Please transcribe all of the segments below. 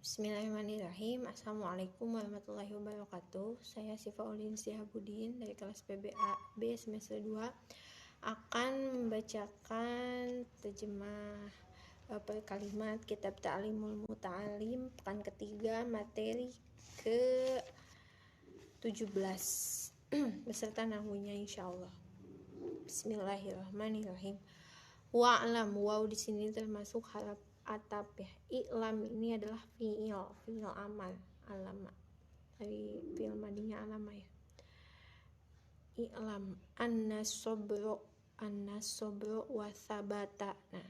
Bismillahirrahmanirrahim. Assalamualaikum warahmatullahi wabarakatuh. Saya Sifa Ulin Sihabudin dari kelas PBA B semester 2 akan membacakan terjemah per kalimat kitab Ta'limul Muta'alim pekan ketiga materi ke 17 beserta nahwunya insyaallah. Bismillahirrahmanirrahim. Wa'lam, waw di sini termasuk harap atap ya. I'lam ini adalah fi'il amal, alama. Dari fi'il madinya alama ya. I'lam anna sobro wasabata. Nah,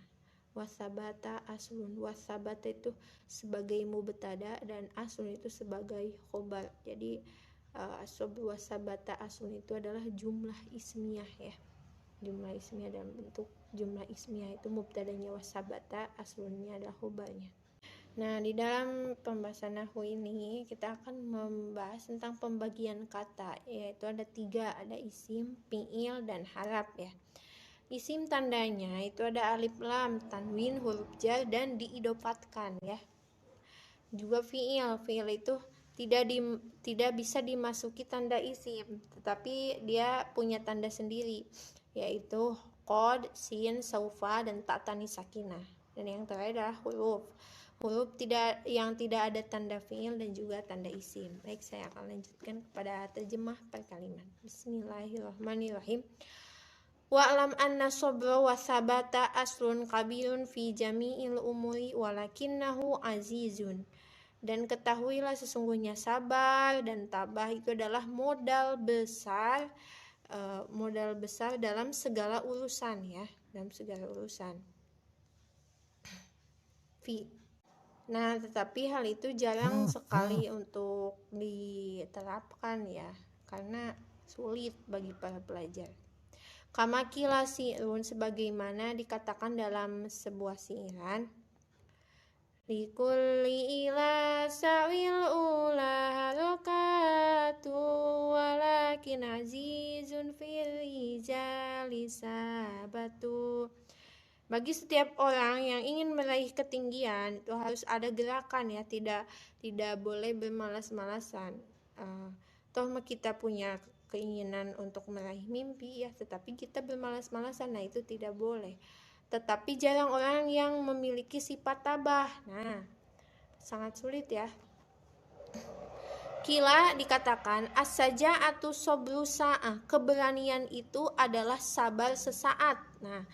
wasabata aslun. Wasabata itu sebagai mubtada dan aslun itu sebagai khobar. Jadi asobro wasabata aslun itu adalah jumlah ismiyah ya. Jumlah ismiyah dalam bentuk jumlah ismiyah itu mubtadanya wasabata, aslunnya adalah khobarnya. Nah, di dalam pembahasan nahwu ini kita akan membahas tentang pembagian kata, yaitu ada 3, ada isim, fi'il, dan haraf ya. Isim tandanya itu ada alif lam, tanwin, huruf jar, dan diidopatkan ya. Juga fi'il itu tidak bisa dimasuki tanda isim, tetapi dia punya tanda sendiri, yaitu qad, sin, saufa, dan ta tanis sakinah. Dan yang terakhir adalah huruf yang tidak ada tanda fi'il dan juga tanda isim. Baik, saya akan lanjutkan kepada terjemah per kalimat. Bismillahirrahmanirrahim. Wa'lam anna sabra wa sabata aslun kabirun fi jami'il umuri walakinnahu azizun. Dan ketahuilah sesungguhnya sabar dan tabah itu adalah modal besar dalam segala urusan ya, dalam segala urusan. Nah, tetapi hal itu jarang sekali untuk diterapkan ya, karena sulit bagi para pelajar. Kama qila si'run, sebagaimana dikatakan dalam sebuah siiran, likulli ila sa'wil ula harokatu walakin azizun fil rijali sabatu. Bagi setiap orang yang ingin meraih ketinggian itu harus ada gerakan ya, tidak boleh bermalas-malasan. Toh kita punya keinginan untuk meraih mimpi ya, tetapi kita bermalas-malasan, nah itu tidak boleh. Tetapi jarang orang yang memiliki sifat tabah. Nah, sangat sulit ya. Kila dikatakan as-saja'atu sabru sa'ah, keberanian itu adalah sabar sesaat. Nah,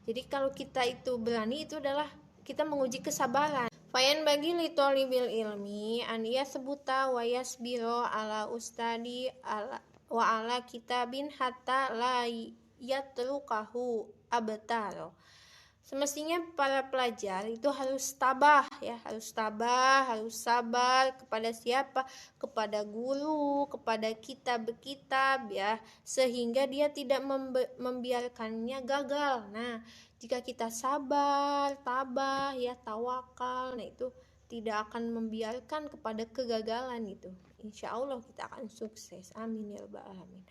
jadi kalau kita itu berani itu adalah kita menguji kesabaran. Fayan bagi li thalibil ilmi an yasbuta wa yasbiro ala ustadi wa ala kitabin hatta la yatrukahu abtaro. Semestinya para pelajar itu harus tabah ya, harus sabar kepada siapa? Kepada guru, kepada kitab ya, sehingga dia tidak membiarkannya gagal. Nah, jika kita sabar, tabah ya, tawakal, nah itu tidak akan membiarkan kepada kegagalan itu. Insya Allah kita akan sukses. Amin ya rabbal alamin.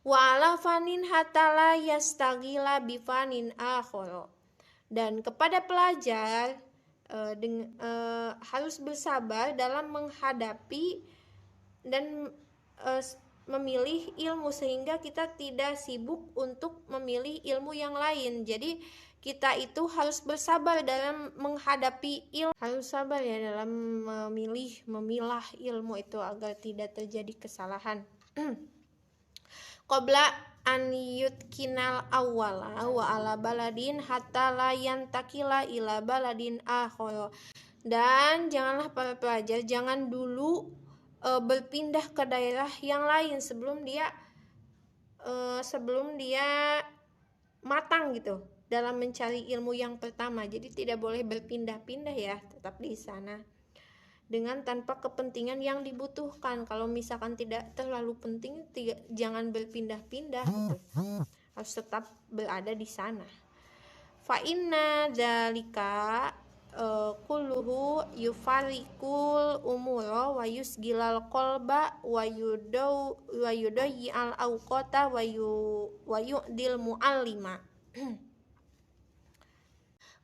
Wa ala fanin hatta la yastagila bifanin akhara. Dan kepada pelajar harus bersabar dalam menghadapi dan memilih ilmu, sehingga kita tidak sibuk untuk memilih ilmu yang lain. Jadi kita itu harus bersabar dalam menghadapi ilmu, harus sabar ya dalam memilah ilmu itu agar tidak terjadi kesalahan. Qabla an yutkinal awwala wa ala baladin hatta la yantakila ila baladin akhara. Dan janganlah para pelajar jangan dulu berpindah ke daerah yang lain sebelum dia matang gitu dalam mencari ilmu yang pertama. Jadi tidak boleh berpindah-pindah ya, tetap di sana dengan tanpa kepentingan yang dibutuhkan. Kalau misalkan tidak terlalu penting, jangan berpindah-pindah gitu. Harus tetap berada di sana. Fa inna dzalika kulluhu yufarikul umura wa yusgilal qalba wa yudayyi al awqata wa yu'dil muallima.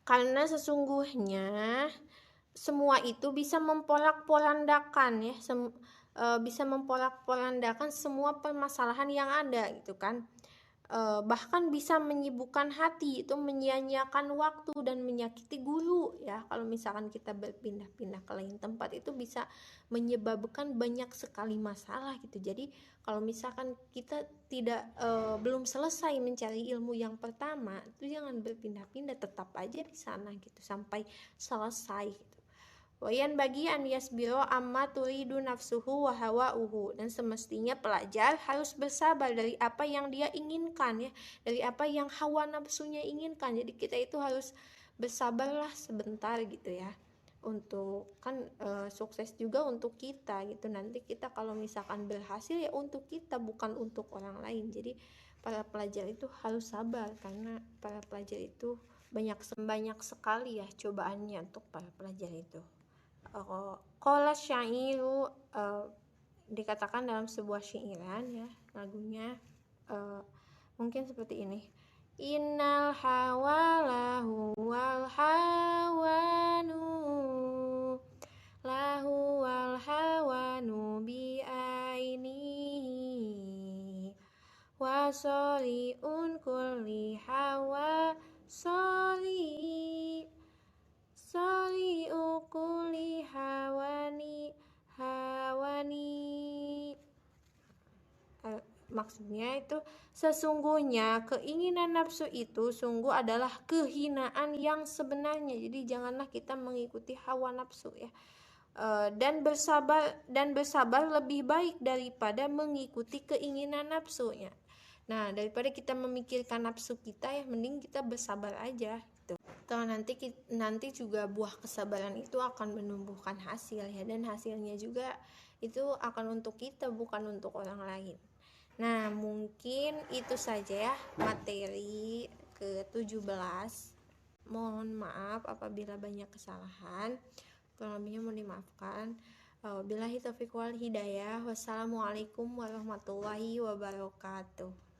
Karena sesungguhnya semua itu bisa memporak-porandakan ya, bisa memporak-porandakan semua permasalahan yang ada gitu kan. Bahkan bisa menyibukkan hati, itu menyia-nyiakan waktu dan menyakiti guru ya. Kalau misalkan kita berpindah-pindah ke lain tempat itu bisa menyebabkan banyak sekali masalah gitu. Jadi kalau misalkan kita belum selesai mencari ilmu yang pertama, itu jangan berpindah-pindah, tetap aja di sana gitu sampai selesai gitu. Wayan bagi an yasbiro amma turidu nafsuhu wa hawa'uhu, dan semestinya pelajar harus bersabar dari apa yang dia inginkan ya, dari apa yang hawa nafsunya inginkan. Jadi kita itu harus bersabarlah sebentar gitu ya. Untuk kan sukses juga untuk kita gitu. Nanti kita kalau misalkan berhasil ya untuk kita, bukan untuk orang lain. Jadi para pelajar itu harus sabar karena para pelajar itu banyak sekali ya cobaannya untuk para pelajar itu. Qala syairu, dikatakan dalam sebuah syairan ya, lagunya mungkin seperti ini. Innal hawalahu wal hawanu, lahu wal hawanu bi ainihi, wa soliun kulli hawa soli ukuli hawani. Maksudnya itu sesungguhnya keinginan nafsu itu sungguh adalah kehinaan yang sebenarnya. Jadi janganlah kita mengikuti hawa nafsu ya. Dan bersabar lebih baik daripada mengikuti keinginan nafsunya. Nah, daripada kita memikirkan nafsu kita ya, mending kita bersabar aja gitu. Toh nanti juga buah kesabaran itu akan menumbuhkan hasil ya, dan hasilnya juga itu akan untuk kita, bukan untuk orang lain. Nah, mungkin itu saja ya materi ke-17. Mohon maaf apabila banyak kesalahan. Kurang lebihnya mohon dimaafkan. Billahi taufiq wal hidayah. Wassalamualaikum warahmatullahi wabarakatuh.